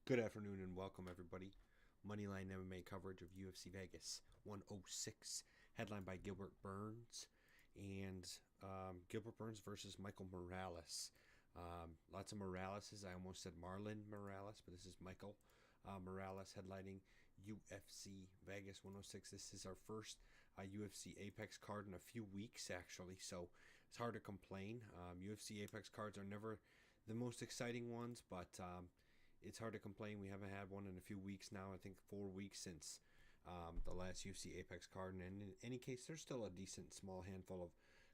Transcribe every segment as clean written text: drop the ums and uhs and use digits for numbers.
Good afternoon and welcome, everybody. Moneyline MMA coverage of UFC Vegas 106, headlined by Gilbert Burns and Gilbert Burns versus Michael Morales. Lots of Moraleses. I almost said Marlon Morales, but this is Michael Morales headlining UFC Vegas 106. This is our first UFC Apex card in a few weeks, actually, so it's hard to complain. UFC Apex cards are never the most exciting ones, but it's hard to complain. We haven't had one in a few weeks now. I think 4 weeks since the last UFC Apex card. And in any case, there's still a decent small handful of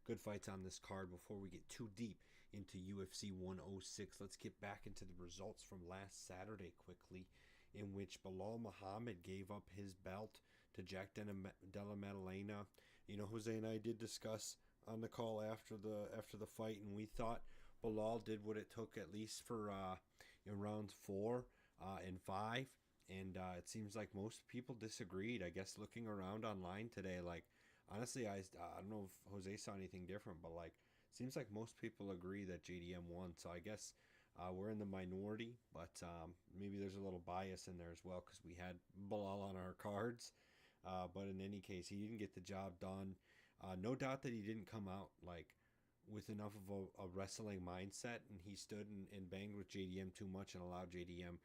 good fights on this card. Before we get too deep into UFC 106, let's get back into the results from last Saturday quickly, in which Bilal Muhammad gave up his belt to Jack Della Maddalena. You know, Jose and I did discuss on the call after the fight, and we thought Bilal did what it took, at least for in rounds 4 and 5, and it seems like most people disagreed. I guess looking around online today, like honestly, I don't know if Jose saw anything different, but like seems like most people agree that JDM won. So I guess we're in the minority, but maybe there's a little bias in there as well because we had Bilal on our cards. But in any case, he didn't get the job done. No doubt that he didn't come out like with enough of a wrestling mindset, and he stood and banged with JDM too much and allowed JDM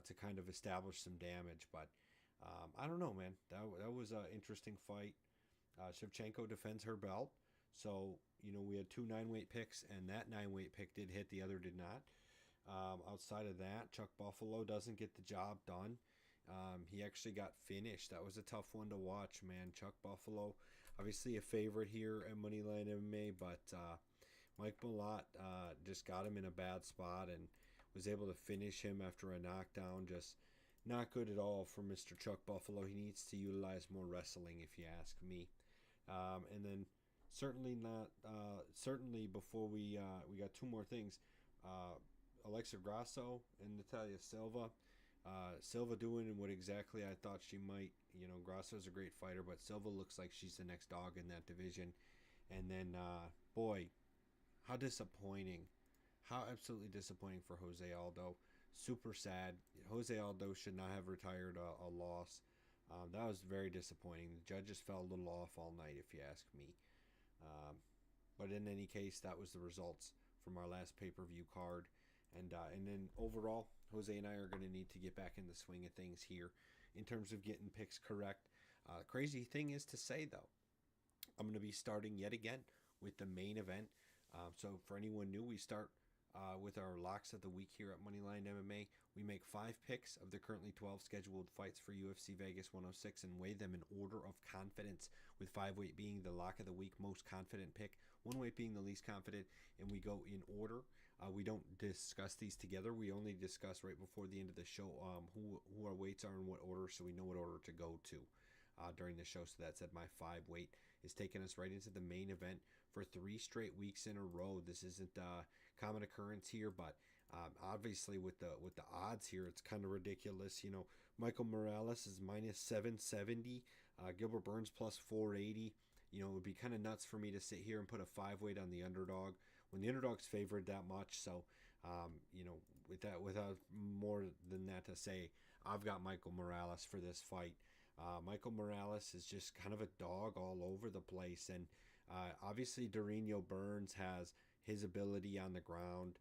to kind of establish some damage. But I don't know, man. That was an interesting fight. Shevchenko defends her belt. So, you know, we had 2 9-weight picks, and that 9-weight pick did hit, the other did not. Outside of that, Chuck Buffalo doesn't get the job done. He actually got finished. That was a tough one to watch, man. Chuck Buffalo, obviously a favorite here at Moneyline MMA, but Mike Malott just got him in a bad spot and was able to finish him after a knockdown. Just not good at all for Mr. Chuck Buffalo. He needs to utilize more wrestling, if you ask me. And then certainly not. Certainly before we got 2 more things. Alexa Grasso and Natalia Silva. Silva doing what exactly I thought she might. You know, Grasso's a great fighter, but Silva looks like she's the next dog in that division. And then, boy, how disappointing. How absolutely disappointing for Jose Aldo. Super sad. Jose Aldo should not have retired a loss. That was very disappointing. The judges fell a little off all night, if you ask me. But in any case, that was the results from our last pay-per-view card. And then overall, Jose and I are going to need to get back in the swing of things here in terms of getting picks correct. Crazy thing is to say, though, I'm going to be starting yet again with the main event. So for anyone new, we start with our locks of the week here at Moneyline MMA. We make 5 picks of the currently 12 scheduled fights for UFC Vegas 106 and weigh them in order of confidence, with 5-weight being the lock of the week most confident pick, 1-weight being the least confident, and we go in order. We don't discuss these together. We only discuss right before the end of the show who our weights are in what order, so we know what order to go to during the show. So that said, my 5-weight is taking us right into the main event for 3 straight weeks in a row. This isn't a common occurrence here, but obviously with the odds here, it's kind of ridiculous. You know, Michael Morales is minus 770, Gilbert Burns plus 480. You know, it would be kind of nuts for me to sit here and put a 5-weight on the underdog when the underdog's favored that much. So, you know, without more than that to say, I've got Michael Morales for this fight. Michael Morales is just kind of a dog all over the place. And obviously, Dorino Burns has his ability on the ground.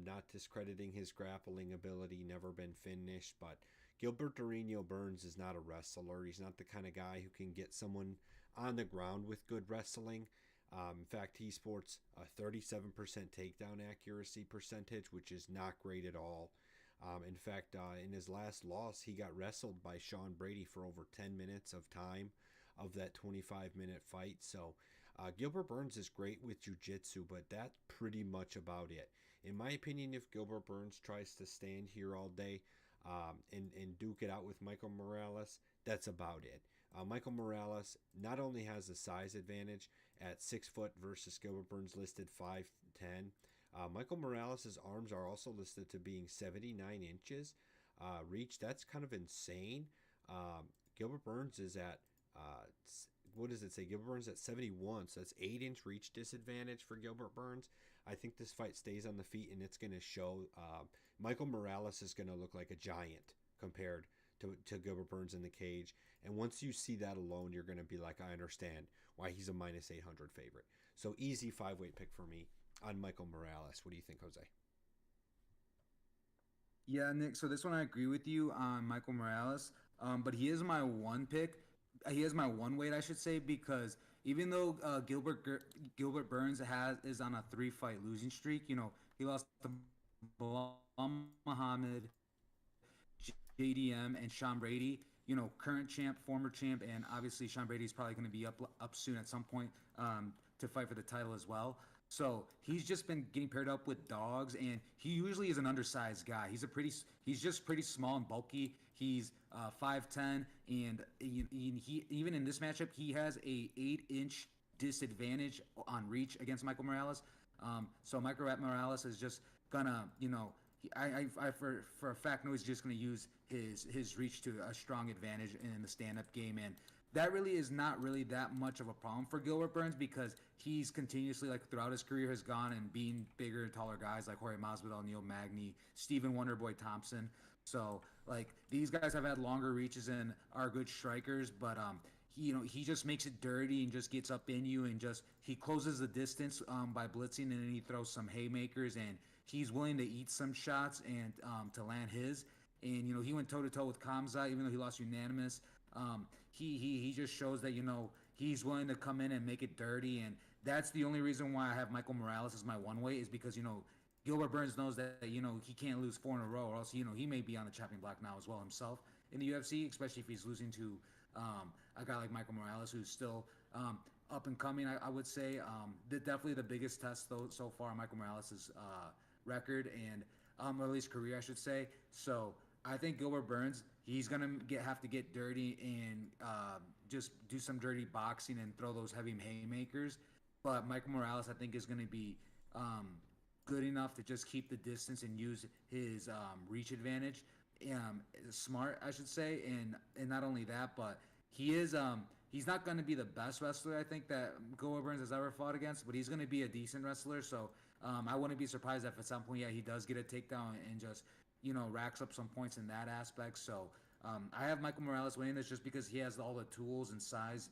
Not discrediting his grappling ability, never been finished, but Gilbert Dorino Burns is not a wrestler. He's not the kind of guy who can get someone on the ground with good wrestling. In fact, he sports a 37% takedown accuracy percentage, which is not great at all. In fact, in his last loss, he got wrestled by Sean Brady for over 10 minutes of time of that 25-minute fight. So Gilbert Burns is great with jiu-jitsu, but that's pretty much about it. In my opinion, if Gilbert Burns tries to stand here all day and duke it out with Michael Morales, that's about it. Michael Morales not only has a size advantage at 6 foot versus Gilbert Burns listed 5'10". Michael Morales' arms are also listed to being 79 inches reach. That's kind of insane. Gilbert Burns is at what does it say? Gilbert Burns at 71, so that's 8-inch reach disadvantage for Gilbert Burns. I think this fight stays on the feet, and it's going to show Michael Morales is going to look like a giant compared to Gilbert Burns in the cage. And once you see that alone, you're going to be like, I understand why he's a minus 800 favorite. So easy 5-weight pick for me on Michael Morales. What do you think, Jose? Yeah, Nick. So this one I agree with you on Michael Morales, but he is my one pick. He is my one weight, I should say, because even though Gilbert Burns has is on a 3 fight losing streak, he lost to Bilal Muhammad, JDM, and Sean Brady. Current champ, former champ, and obviously Sean Brady is probably going to be up soon at some point to fight for the title as well. So he's just been getting paired up with dogs, and he usually is an undersized guy. He's just pretty small and bulky. He's 5'10", and he even in this matchup he has a 8-inch disadvantage on reach against Michael Morales. So Michael Morales is just gonna, I for a fact know he's just going to use his reach to a strong advantage in the stand up game, and that really is not really that much of a problem for Gilbert Burns because he's continuously like throughout his career has gone and being bigger and taller guys like Jorge Masvidal, Neil Magny, Stephen Wonderboy Thompson. So like these guys have had longer reaches and are good strikers, but he just makes it dirty and just gets up in you and just he closes the distance by blitzing, and then he throws some haymakers, and he's willing to eat some shots and to land his. And he went toe to toe with Kamza, even though he lost unanimous. He just shows that he's willing to come in and make it dirty, and that's the only reason why I have Michael Morales as my one weight is because Gilbert Burns knows that he can't lose 4 in a row, or else he may be on the chopping block now as well himself in the UFC, especially if he's losing to a guy like Michael Morales, who's still up and coming. I would say definitely the biggest test though so far Michael Morales' record and or at least career, I should say. So I think Gilbert Burns, he's gonna have to get dirty and just do some dirty boxing and throw those heavy haymakers. But Michael Morales, I think, is gonna be good enough to just keep the distance and use his reach advantage. Smart, I should say, and not only that, but he's not going to be the best wrestler I think that Gilbert Burns has ever fought against, but he's going to be a decent wrestler. So I wouldn't be surprised if at some point, yeah, he does get a takedown and just racks up some points in that aspect. So I have Michael Morales winning this just because he has all the tools and size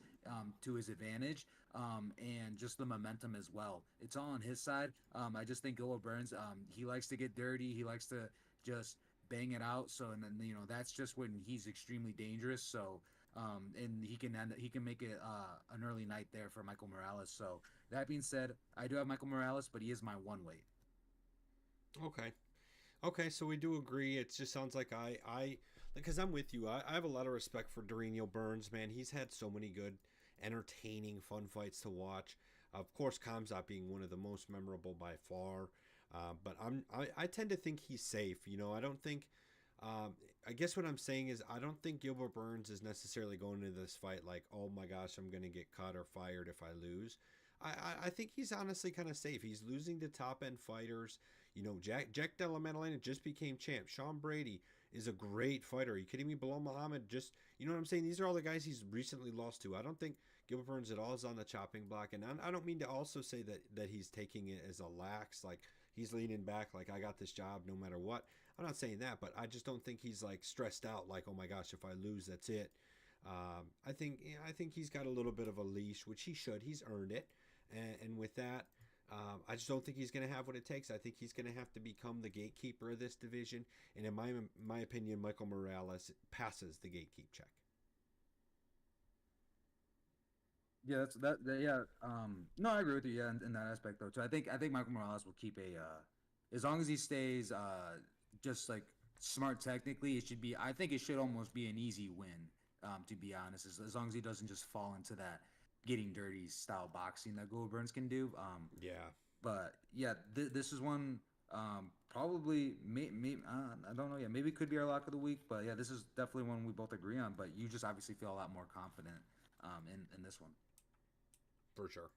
to his advantage, and just the momentum as well. It's all on his side. I just think Gilbert Burns, he likes to get dirty. He likes to just bang it out. So and then that's just when he's extremely dangerous. So and he can make it an early night there for Michael Morales. So that being said, I do have Michael Morales, but he is my one weight. Okay. Okay, so we do agree. It just sounds like because I'm with you. I have a lot of respect for Dorino Burns, man. He's had so many good, entertaining, fun fights to watch. Of course, Kamzat being one of the most memorable by far. But I tend to think he's safe. I don't think. I guess what I'm saying is I don't think Gilbert Burns is necessarily going into this fight like, oh my gosh, I'm going to get cut or fired if I lose. I think he's honestly kind of safe. He's losing to top end fighters. Jack Della Maddalena just became champ. Sean Brady is a great fighter. Are you kidding me? Bilal Muhammad just, you know what I'm saying? These are all the guys he's recently lost to. I don't think Gilbert Burns at all is on the chopping block. And I don't mean to also say that he's taking it as a lax, like he's leaning back, like I got this job no matter what. I'm not saying that, but I just don't think he's like stressed out, like, oh my gosh, if I lose, that's it. I think he's got a little bit of a leash, which he should. He's earned it, and with that, I just don't think he's going to have what it takes. I think he's going to have to become the gatekeeper of this division. And in my opinion, Michael Morales passes the gatekeep check. Yeah, yeah. No, I agree with you. Yeah, in that aspect though. So I think Michael Morales will keep as long as he stays just like smart technically, it should be. I think it should almost be an easy win. To be honest, as long as he doesn't just fall into that getting dirty style boxing that Gold Burns can do. Yeah, But yeah, this is one probably I don't know. Yeah, maybe it could be our lock of the week. But yeah, this is definitely one we both agree on. But you just obviously feel a lot more confident in this one. for sure.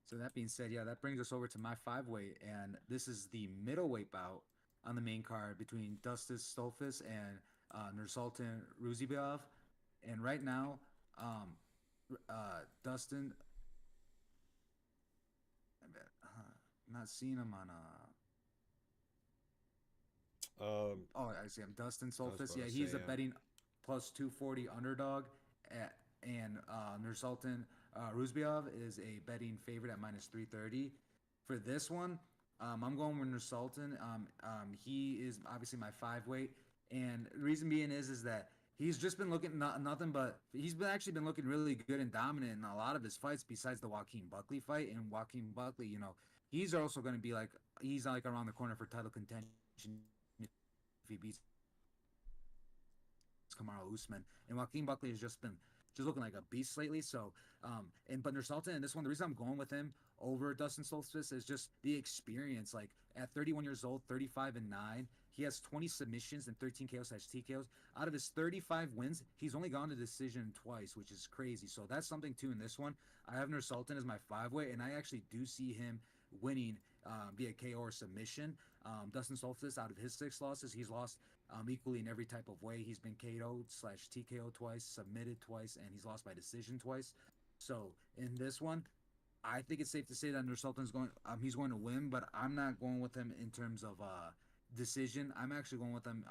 So that being said, yeah, that brings us over to my 5 weight, and this is the middleweight bout on the main card between Dustin Stolfus and Nursultan Ruzibev. And right now, Dustin, I'm not seeing him on Oh, I see him. Dustin I was Solfis. about Yeah, to say, he's a betting plus 240 underdog. And Nursultan Ruzbiov is a betting favorite at minus 330. For this one, I'm going with Nursultan. He is obviously my five weight. And the reason being is that he's just been looking nothing but he's been actually been looking really good and dominant in a lot of his fights besides the Joaquin Buckley fight. And Joaquin Buckley, he's also going to be like he's like around the corner for title contention if he beats Kamaru Usman. And Joaquin Buckley has just looking like a beast lately. So and but Nursultan in this one, the reason I'm going with him over Dustin Stoltzfus is just the experience. Like at 31 years old, 35-9, he has 20 submissions and 13 KO/TKOs. Out of his 35 wins, he's only gone to decision twice, which is crazy. So that's something too in this one. I have Nursultan as my five weight, and I actually do see him winning via KO or submission. Dustin Stoltzfus, out of his 6 losses, he's lost equally in every type of way. He's been KO'd/TKO twice, submitted twice, and he's lost by decision twice. So in this one, I think it's safe to say that Nursultan's he's going to win, but I'm not going with him in terms of decision. I'm actually going with him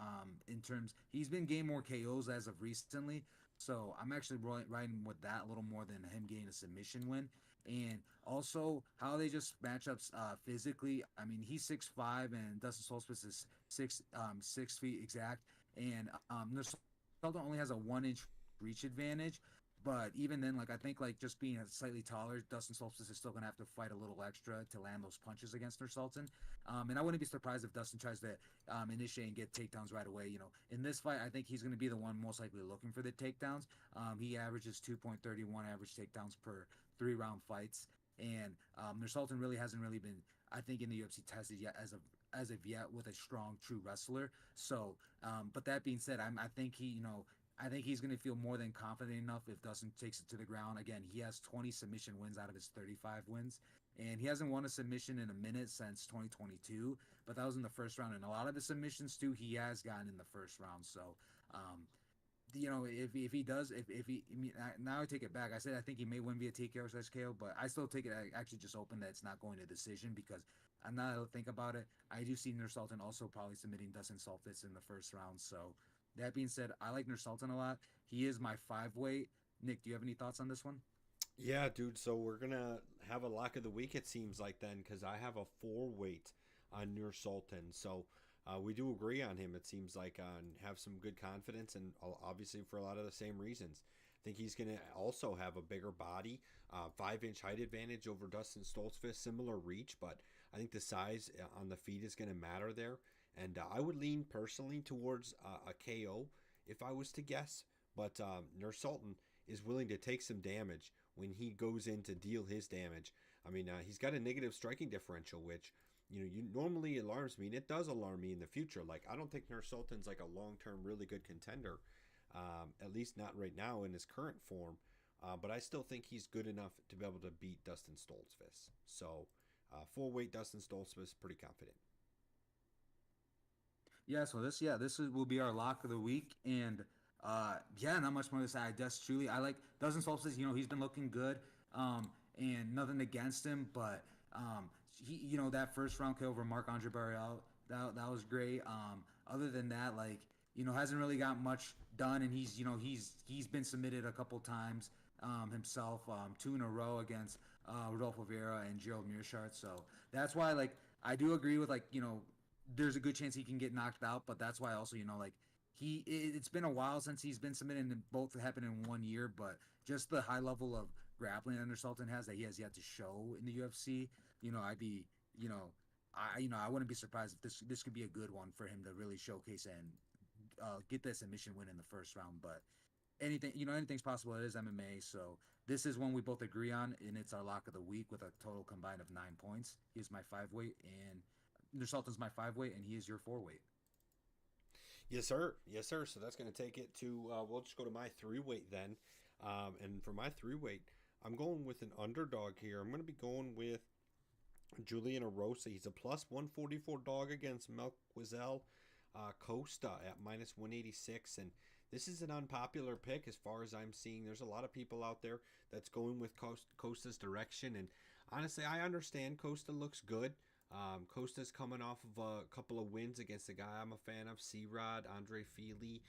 in terms he's been getting more KOs as of recently, so I'm actually riding with that a little more than him getting a submission win. And also how they just match up physically. I mean, he's 6'5", and Dustin Solstice is 6 feet exact, and Nursultan only has a 1 inch reach advantage. But even then, like I think, like just being slightly taller, Dustin Solstice is still gonna have to fight a little extra to land those punches against Nursultan. And I wouldn't be surprised if Dustin tries to initiate and get takedowns right away. In this fight, I think he's gonna be the one most likely looking for the takedowns. He averages 2.31 average takedowns per 3-round fights, and Nursultan really hasn't really been, I think, in the UFC tested yet as of yet with a strong, true wrestler. So, but that being said, I think I think he's going to feel more than confident enough if Dustin takes it to the ground. Again, he has 20 submission wins out of his 35 wins, and he hasn't won a submission in a minute since 2022. But that was in the first round, and a lot of the submissions too he has gotten in the first round. So, if he does, if he, I mean, now I take it back. I said I think he may win via TKO or SKO, but I still take it actually just open that it's not going to decision because I'm not to think about it. I do see Nursultan also probably submitting Dustin Solfitz in the first round. So that being said, I like Nursultan a lot. He is my five weight. Nick, do you have any thoughts on this one? yeah, dude. So we're gonna have a lock of the week. It seems like then because I have a 4 weight on Nur Sultan. So we do agree on him. It seems like and have some good confidence, and obviously for a lot of the same reasons. I think he's gonna also have a bigger body, 5 inch height advantage over Dustin Stoltzfus, similar reach, but I think the size on the feet is gonna matter there. And I would lean personally towards a KO if I was to guess. But Nur Sultan is willing to take some damage when he goes in to deal his damage. I mean, he's got a negative striking differential, which you normally alarms me, and it does alarm me in the future. Like I don't think Nur Sultan's like a long term really good contender, at least not right now in his current form. But I still think he's good enough to be able to beat Dustin Stoltzfus. So 4 weight Dustin Stoltzfus, pretty confident. Will be our lock of the week, and not much more to say. I just truly I like Dustin Solstice. He's been looking good, and nothing against him, but he that first round kill over Marc Andre Barrial, that was great. Other than that, like hasn't really got much done, and he's been submitted a couple times himself, 2 in a row against Rodolfo Vieira and Gerald Mearshart. So that's why like I do agree with like there's a good chance he can get knocked out, but that's why also like it's been a while since he's been submitted, and both happened in 1 year. But just the high level of grappling Under Sultan has that he has yet to show in the UFC, I'd be I wouldn't be surprised if this could be a good one for him to really showcase and get that submission win in the first round. But anything's possible. It is MMA, so this is one we both agree on, and it's our lock of the week with a total combined of 9 points. He's my five weight, and Sultan's my five weight, and he is your 4 weight. Yes, sir. Yes, sir. So that's going to take it to, we'll just go to my 3 weight then. And for my 3 weight, I'm going with an underdog here. I'm going to be going with Julian Erosa. He's a plus 144 dog against Melquizel Costa at minus 186. And this is an unpopular pick as far as I'm seeing. There's a lot of people out there that's going with Costa's direction. And honestly, I understand Costa looks good. Costa's coming off of a couple of wins against a guy I'm a fan of, C-Rod, Andre Feely.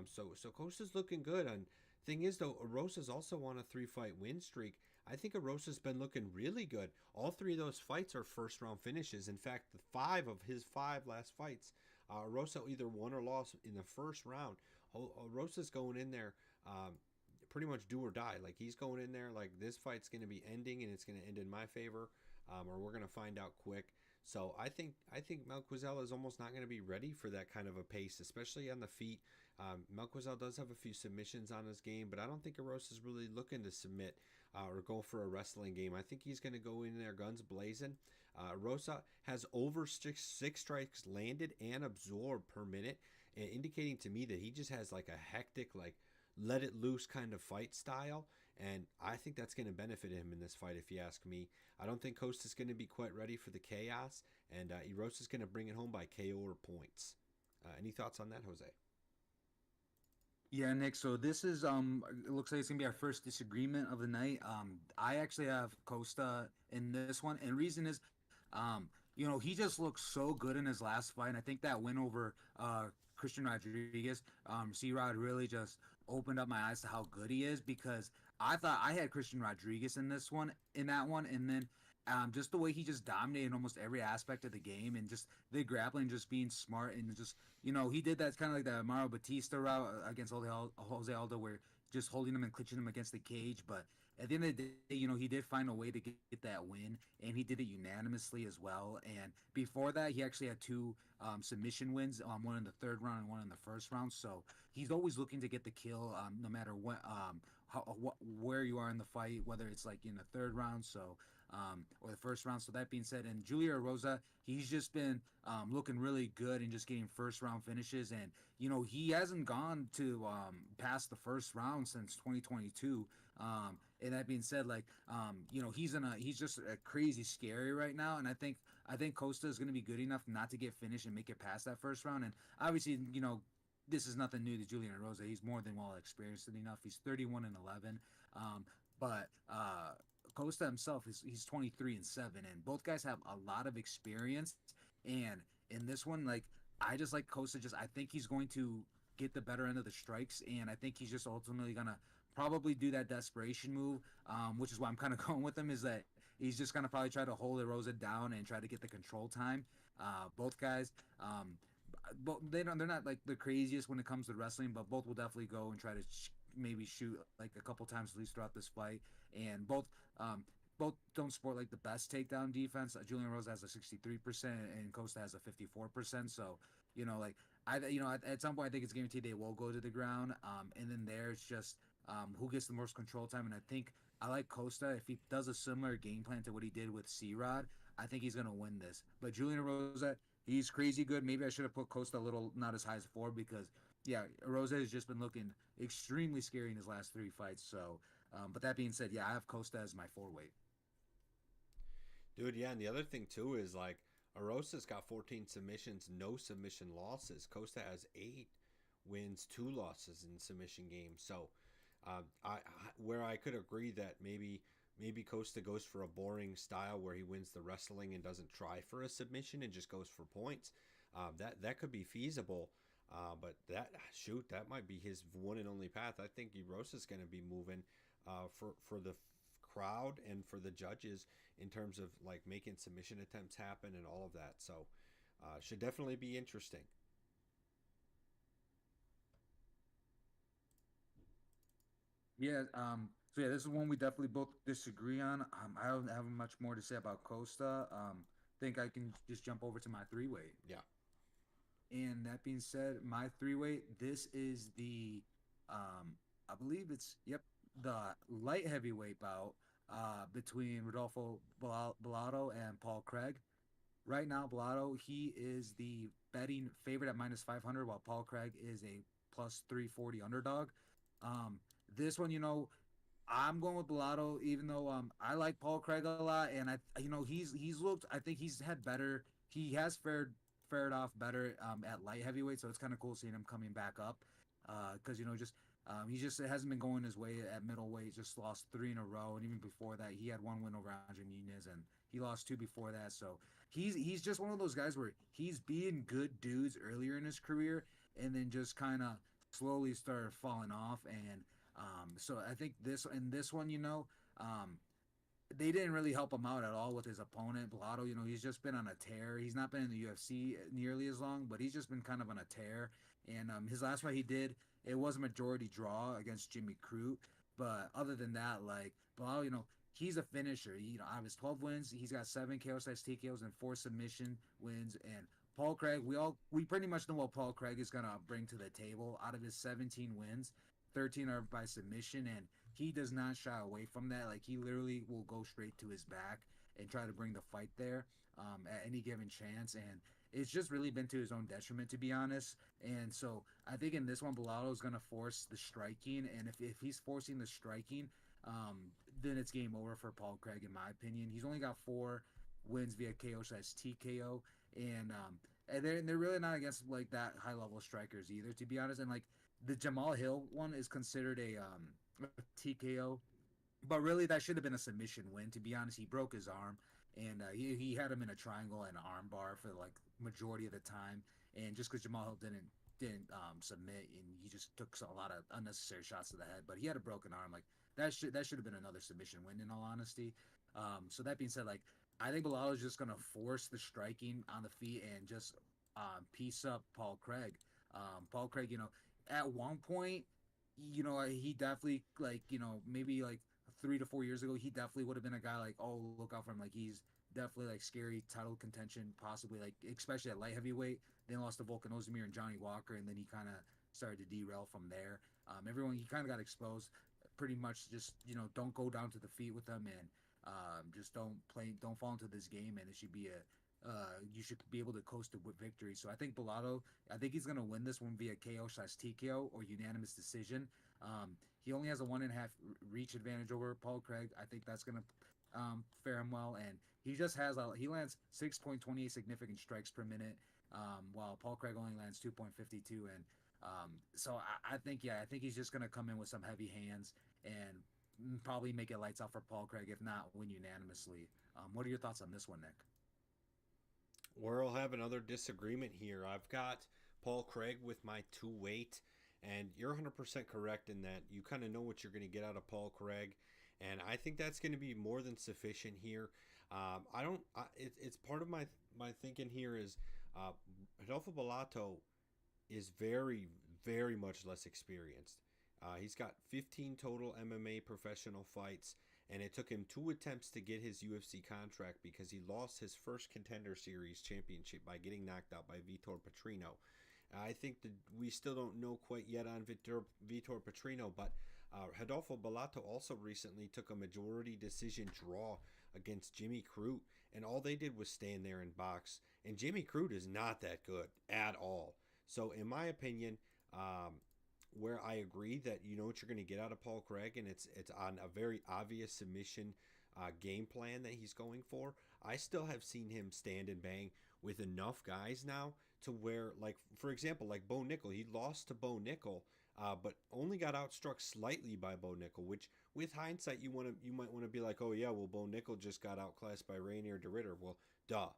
So Costa's looking good. And thing is, though, Arosa's also on a 3-fight win streak. I think Arosa's been looking really good. All three of those fights are first round finishes. In fact, the 5 of his 5 last fights, Arosa either won or lost in the first round. Arosa's going in there pretty much do or die. Like he's going in there like this fight's going to be ending and it's going to end in my favor, or we're going to find out quick. So I think Melquizel is almost not going to be ready for that kind of a pace, especially on the feet. Melquizel does have a few submissions on his game, but I don't think Arosa is really looking to submit or go for a wrestling game. I think he's going to go in there guns blazing. Rosa has over six strikes landed and absorbed per minute, indicating to me that he just has like a hectic, like let it loose kind of fight style. And I think that's going to benefit him in this fight, if you ask me. I don't think Costa's going to be quite ready for the chaos, and Erosa's going to bring it home by KO or points. Any thoughts on that, Jose? Yeah, Nick. So this is it looks like it's gonna be our first disagreement of the night. I actually have Costa in this one, and reason is, he just looks so good in his last fight. And I think that win over Christian Rodriguez, C-Rod really just opened up my eyes to how good he is, because I thought I had Christian Rodriguez in that one, and then just the way he just dominated almost every aspect of the game, and just the grappling, just being smart, and just he did that kind of like the Mario Batista route against Jose Aldo, where just holding him and clinching him against the cage. But at the end of the day, he did find a way to get that win, and he did it unanimously as well. And before that, he actually had two submission wins, one in the third round and one in the first round. So he's always looking to get the kill, no matter where you are in the fight, whether it's like in the third round. So or the first round. So that being said, and Julia Rosa, he's just been looking really good and just getting first round finishes. And he hasn't gone to past the first round since 2022. And that being said, like he's just a crazy scary right now. And I think Costa is going to be good enough not to get finished and make it past that first round. And obviously, this is nothing new to Julian Rosa. He's more than well experienced enough. He's 31-11. But Costa himself he's 23-7, and both guys have a lot of experience. And in this one, like I just like Costa. I think he's going to get the better end of the strikes, and I think he's just ultimately gonna probably do that desperation move, which is why I'm kind of going with him. Is that he's just gonna probably try to hold Rosa down and try to get the control time. Both guys. But they're not like the craziest when it comes to wrestling, but both will definitely go and try to maybe shoot like a couple times at least throughout this fight. And both don't sport like the best takedown defense. Julian Rose has a 63% and Costa has a 54%. So like at some point I think it's guaranteed they will go to the ground. And then there's just who gets the most control time. And I think I like Costa if he does a similar game plan to what he did with C-Rod. I think he's gonna win this. But Julian Rosa, he's crazy good. Maybe I should have put Costa a little not as high as 4, because yeah, Rosa has just been looking extremely scary in his last 3 fights. So, but that being said, yeah, I have Costa as my 4-weight. Dude, yeah, and the other thing too is like Arosa's got 14 submissions, no submission losses. Costa has 8 wins, 2 losses in submission games. So, where I could agree that maybe Costa goes for a boring style where he wins the wrestling and doesn't try for a submission and just goes for points. That could be feasible. But that might be his one and only path. I think Rosa's going to be moving for the crowd and for the judges in terms of like making submission attempts happen and all of that. So should definitely be interesting. Yeah. So yeah, this is one we definitely both disagree on. I don't have much more to say about Costa. Think I can just jump over to my 3-weight. Yeah. And that being said, my 3-weight, this is the, I believe it's, yep, the light heavyweight bout between Rodolfo Bellato and Paul Craig. Right now, Bellato, he is the betting favorite at -500, while Paul Craig is a plus 340 underdog. This one, I'm going with Bellato, even though I like Paul Craig a lot, and he's looked. I think he's had better. He has fared off better at light heavyweight, so it's kind of cool seeing him coming back up. Because just He just it hasn't been going his way at middleweight. Just lost three in a row, and even before that, he had one win over Andre Nunez, and he lost two before that. So he's just one of those guys where he's being good dudes earlier in his career, and then just kind of slowly started falling off. And so I think this one, they didn't really help him out at all with his opponent, Blotto. He's just been on a tear. He's not been in the UFC nearly as long, but he's just been kind of on a tear. And his last fight he did, it was a majority draw against Jimmy Crute. But other than that, like Blotto, he's a finisher. Out of his 12 wins, he's got 7 KO/TKOs and 4 submission wins. And Paul Craig, we pretty much know what Paul Craig is gonna bring to the table. Out of his 17 wins, 13 are by submission, and he does not shy away from that. Like he literally will go straight to his back and try to bring the fight there at any given chance. And it's just really been to his own detriment, to be honest. And so I think in this one, Bilaldo is going to force the striking. And if he's forcing the striking, then it's game over for Paul Craig, in my opinion. He's only got 4 wins via KO/TKO. And they're really not against like that high level strikers either, to be honest. And like the Jamal Hill one is considered a TKO, but really that should have been a submission win. To be honest, he broke his arm, and he had him in a triangle and an arm bar for like majority of the time. And just because Jamal Hill didn't submit, and he just took a lot of unnecessary shots to the head, but he had a broken arm. Like that should have been another submission win, in all honesty. So that being said, like I think Bilal is just gonna force the striking on the feet and just piece up Paul Craig. Paul Craig, at one point, he definitely maybe like 3 to 4 years ago, he definitely would have been a guy like, oh, look out for him. Like he's definitely like scary title contention, possibly like especially at light heavyweight. Then lost to Volkan Ozdemir and Johnny Walker, and then he kind of started to derail from there. Everyone he kind of got exposed. Pretty much just don't go down to the feet with them, and just don't fall into this game, and it should be you should be able to coast to victory. So I think Bilaldo, I think he's going to win this one via KO/TKO or unanimous decision. He only has a 1.5 reach advantage over Paul Craig. I think that's going to fare him well, and he just he lands 6.28 significant strikes per minute, while Paul Craig only lands 2.52. And so I think he's just going to come in with some heavy hands and probably make it lights out for Paul Craig, if not win unanimously. What are your thoughts on this one, Nick? We'll have another disagreement here. I've got Paul Craig with my 2 weight, and you're 100% correct in that you kind of know what you're going to get out of Paul Craig, and I think that's going to be more than sufficient here. It's part of my thinking here is Rodolfo Bellato is very, very much less experienced. He's got 15 total MMA professional fights, and it took him 2 attempts to get his UFC contract because he lost his first Contender Series championship by getting knocked out by Vitor Petrino. I think that we still don't know quite yet on Vitor Petrino, but Rodolfo Bellato also recently took a majority decision draw against Jimmy Crute, and all they did was stand there and box. And Jimmy Crute is not that good at all. So in my opinion, where I agree that you know what you're going to get out of Paul Craig, and it's on a very obvious submission game plan that he's going for. I still have seen him stand and bang with enough guys now to where, like for example, like Bo Nickel, he lost to Bo Nickel, but only got outstruck slightly by Bo Nickel. Which, with hindsight, you might want to be like, oh yeah, well Bo Nickel just got outclassed by Rainier de Ritter. Well, duh.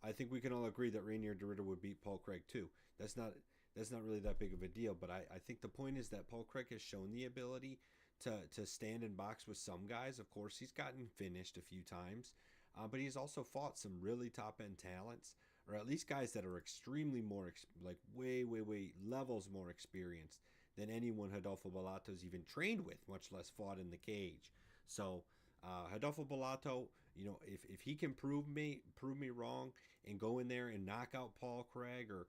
I think we can all agree that Rainier de Ritter would beat Paul Craig too. That's not really that big of a deal, but I think the point is that Paul Craig has shown the ability to stand and box with some guys. Of course, he's gotten finished a few times, but he's also fought some really top-end talents, or at least guys that are extremely more, like way levels more experienced than anyone Rodolfo Bellato's even trained with, much less fought in the cage. So Rodolfo Bellato, if he can prove me wrong and go in there and knock out Paul Craig, or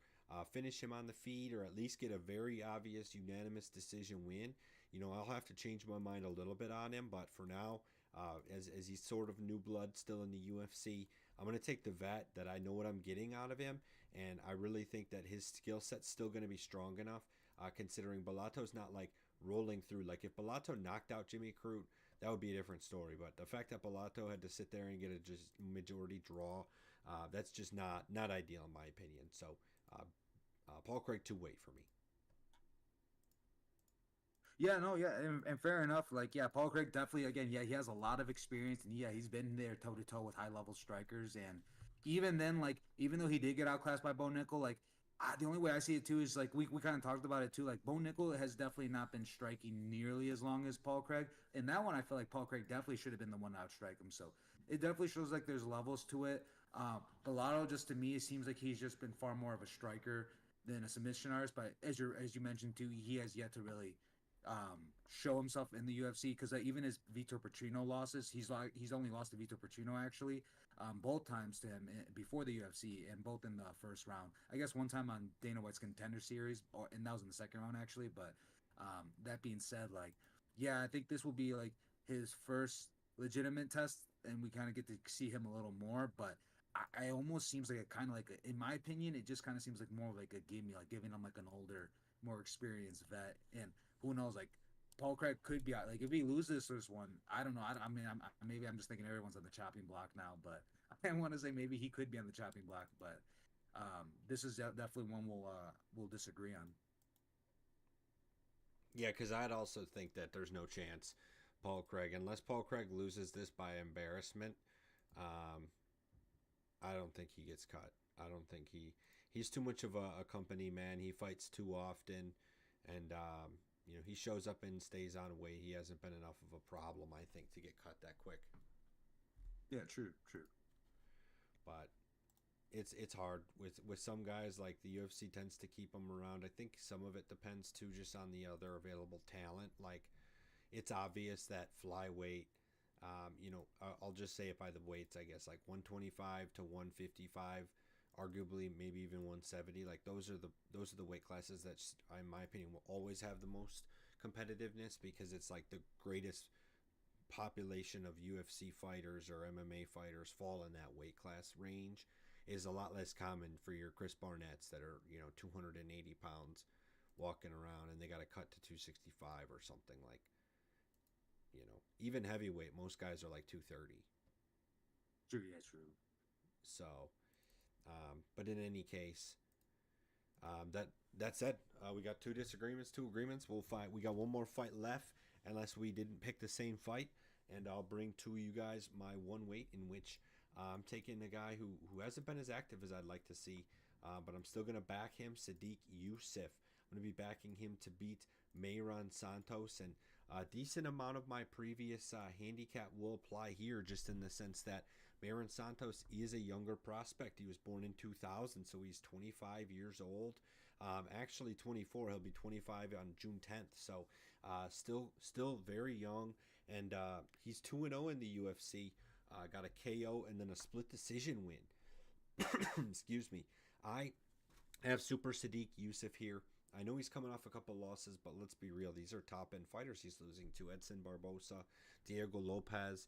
finish him on the feet, or at least get a very obvious unanimous decision win, I'll have to change my mind a little bit on him. But for now, as he's sort of new blood still in the UFC, I'm going to take the vet that I know what I'm getting out of him, and I really think that his skill set's still going to be strong enough, considering Bellato's not like rolling through. Like if Bellato knocked out Jimmy Crute, that would be a different story. But the fact that Bellato had to sit there and get a just majority draw, that's just not ideal in my opinion. So Paul Craig 2 weight for me. Yeah, no, yeah, and fair enough. Like, yeah, Paul Craig definitely, again, yeah, he has a lot of experience, and yeah, he's been there toe to toe with high level strikers, and even then, like, even though he did get outclassed by Bo Nickel, like, the only way I see it too is like we kind of talked about it too. Like, Bo Nickel has definitely not been striking nearly as long as Paul Craig. In that one, I feel like Paul Craig definitely should have been the one to outstrike him. So it definitely shows like there's levels to it. Bellato, just to me, it seems like he's just been far more of a striker than a submission artist. But as you mentioned too, he has yet to really show himself in the UFC because even his Vitor Petrino losses, he's only lost to Vitor Petrino actually, both times to him before the UFC and both in the first round. I guess one time on Dana White's Contender Series, and that was in the second round actually. But that being said, like, yeah, I think this will be like his first legitimate test, and we kind of get to see him a little more. But I almost seems like a kind of like in my opinion, it just kind of seems like more like a gimme, like giving him like an older, more experienced vet, and who knows, like Paul Craig could be out. Like if he loses this one, I don't know. I mean, maybe I'm just thinking everyone's on the chopping block now, but I want to say maybe he could be on the chopping block. But this is definitely one we'll disagree on. Yeah, because I'd also think that there's no chance Paul Craig, unless Paul Craig loses this by embarrassment, um, I don't think he gets cut. I don't think he's too much of a company man. He fights too often, and he shows up and stays on weight. He hasn't been enough of a problem, I think, to get cut that quick. Yeah, true, true. But it's hard with some guys. Like the UFC tends to keep them around. I think some of it depends too just on the other available talent. Like it's obvious that flyweight, I'll just say it by the weights, I guess, like 125 to 155, arguably maybe even 170. Like those are the weight classes that, in my opinion, will always have the most competitiveness because it's like the greatest population of UFC fighters or MMA fighters fall in that weight class range is a lot less common for your Chris Barnetts that are 280 pounds walking around and they got to cut to 265 or something like even heavyweight. Most guys are like 230. True, yeah, true. So, but in any case, that said, we got two disagreements, two agreements. We'll fight. We got one more fight left, unless we didn't pick the same fight. And I'll bring to you guys my one weight in which I'm taking a guy who hasn't been as active as I'd like to see, but I'm still gonna back him, Sadiq Youssef. I'm gonna be backing him to beat Mayron Santos, and a decent amount of my previous handicap will apply here, just in the sense that Mayron Santos is a younger prospect. He was born in 2000, so he's 25 years old. Actually 24. He'll be 25 on June 10th. So still very young, and he's 2-0 in the UFC. Got a KO and then a split decision win. Excuse me. I have Super Sadiq Youssef here. I know he's coming off a couple losses, but let's be real. These are top end fighters he's losing to: Edson Barbosa, Diego Lopez,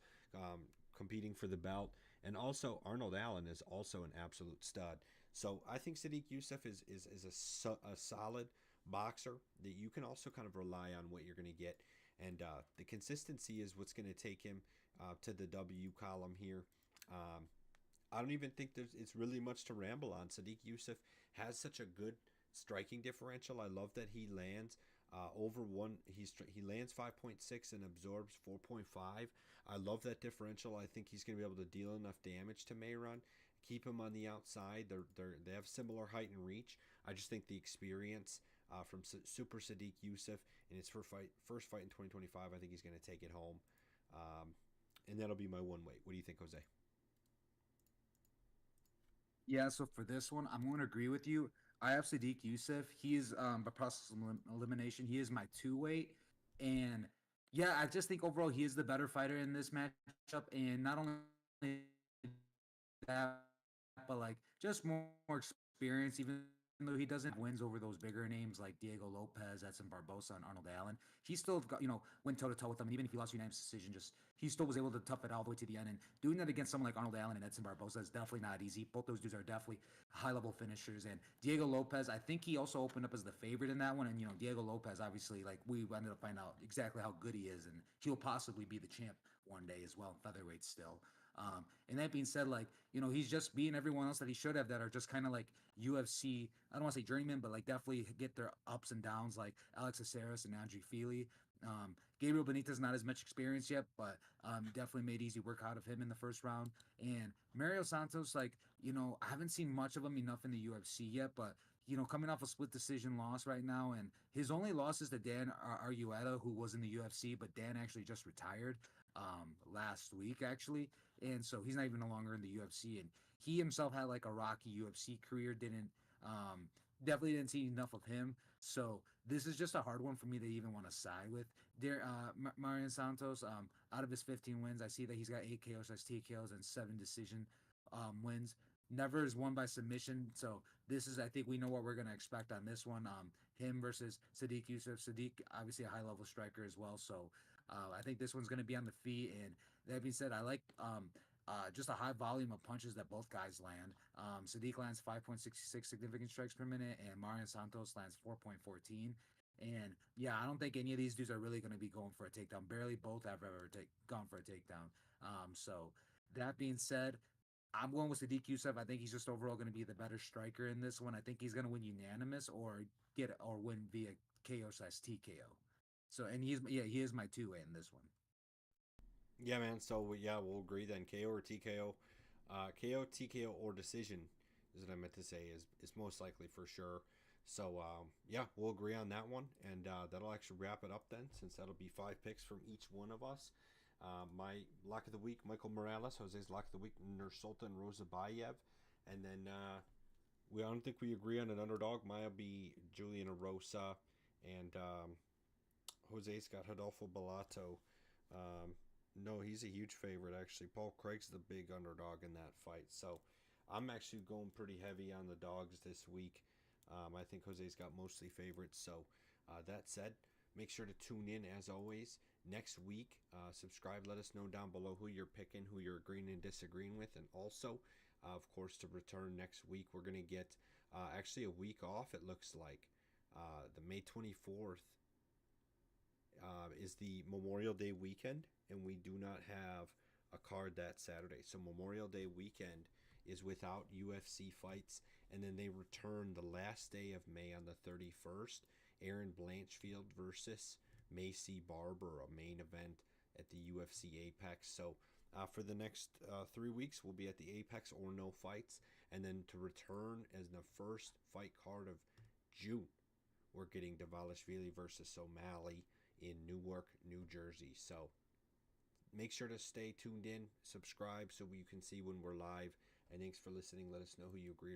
competing for the belt, and also Arnold Allen is also an absolute stud. So I think Sadiq Youssef is a solid boxer that you can also kind of rely on what you're going to get, and the consistency is what's going to take him to the W column here. Um, I don't even think it's really much to ramble on. Sadiq Youssef has such a good striking differential. I love that he lands over one. He lands 5.6 and absorbs 4.5. I love that differential. I think he's going to be able to deal enough damage to Mayron, keep him on the outside. They have similar height and reach. I just think the experience from Super Sadiq Youssef in his first fight in 2025, I think he's going to take it home. And that'll be my one weight. What do you think, Jose? Yeah, so for this one, I'm going to agree with you. I have Sadiq Youssef. He is by process of elimination. He is my two weight, and yeah, I just think overall he is the better fighter in this matchup. And not only that, but like just more experience. Even though he doesn't have wins over those bigger names like Diego Lopez, Edson Barbosa, and Arnold Allen, he still got went toe to toe with them. And even if he lost unanimous decision, just he still was able to tough it all the way to the end. And doing that against someone like Arnold Allen and Edson Barbosa is definitely not easy. Both those dudes are definitely high level finishers. And Diego Lopez, I think he also opened up as the favorite in that one. And Diego Lopez, obviously, like we ended up finding out exactly how good he is, and he'll possibly be the champ one day as well, featherweight still. And that being said, like, he's just being everyone else that he should have that are just kind of like UFC. I don't want to say journeyman, but like definitely get their ups and downs, like Alex Aceras and Andre Feely. Gabriel Benitez not as much experience yet, but definitely made easy work out of him in the first round. And Mario Santos, like, I haven't seen much of him enough in the UFC yet, but coming off a split decision loss right now, and his only loss is to Dan Argueta, who was in the UFC, but Dan actually just retired last week, actually, and so he's not even no longer in the UFC. And he himself had like a rocky UFC career. Didn't definitely didn't see enough of him. So this is just a hard one for me to even want to side with. Marion Santos, out of his 15 wins, I see that he's got 8 KOs, TKOs, and 7 decision wins. Never is won by submission. So this is, I think we know what we're going to expect on this one. Him versus Sadiq Yusuf. Sadiq, obviously a high level striker as well. So I think this one's going to be on the feet. And that being said, I like just a high volume of punches that both guys land. Sadiq lands 5.66 significant strikes per minute, and Marion Santos lands 4.14. And yeah, I don't think any of these dudes are really going to be going for a takedown. Barely both have ever gone for a takedown. So that being said, I'm going with Sadiq Yusuf. I think he's just overall going to be the better striker in this one. I think he's going to win unanimous or win via KO/TKO. So and he is my 2-way in this one. Yeah, man. So yeah, we'll agree then. KO or TKO, KO, TKO, or decision is what I meant to say is most likely for sure. So yeah, we'll agree on that one, and that'll actually wrap it up then, since that'll be 5 picks from each one of us. My lock of the week, Michael Morales. Jose's lock of the week, Nursultan Rozabayev, and then I don't think we agree on an underdog. Mine will be Julian Arosa, and Jose's got Rodolfo Bellato. No, he's a huge favorite, actually. Paul Craig's the big underdog in that fight. So I'm actually going pretty heavy on the dogs this week. I think Jose's got mostly favorites. So that said, make sure to tune in as always next week. Subscribe. Let us know down below who you're picking, who you're agreeing and disagreeing with. And also, of course, to return next week, we're going to get actually a week off, it looks like. The May 24th is the Memorial Day weekend, and we do not have a card that Saturday. So Memorial Day weekend is without UFC fights, and then they return the last day of May on the 31st. Aaron Blanchfield versus Macy Barber, a main event at the UFC Apex. So for the next 3 weeks, we'll be at the Apex or no fights, and then to return as the first fight card of June, we're getting Davalishvili versus O'Malley in Newark, New Jersey. So make sure to stay tuned in, subscribe so you can see when we're live. And thanks for listening. Let us know who you agree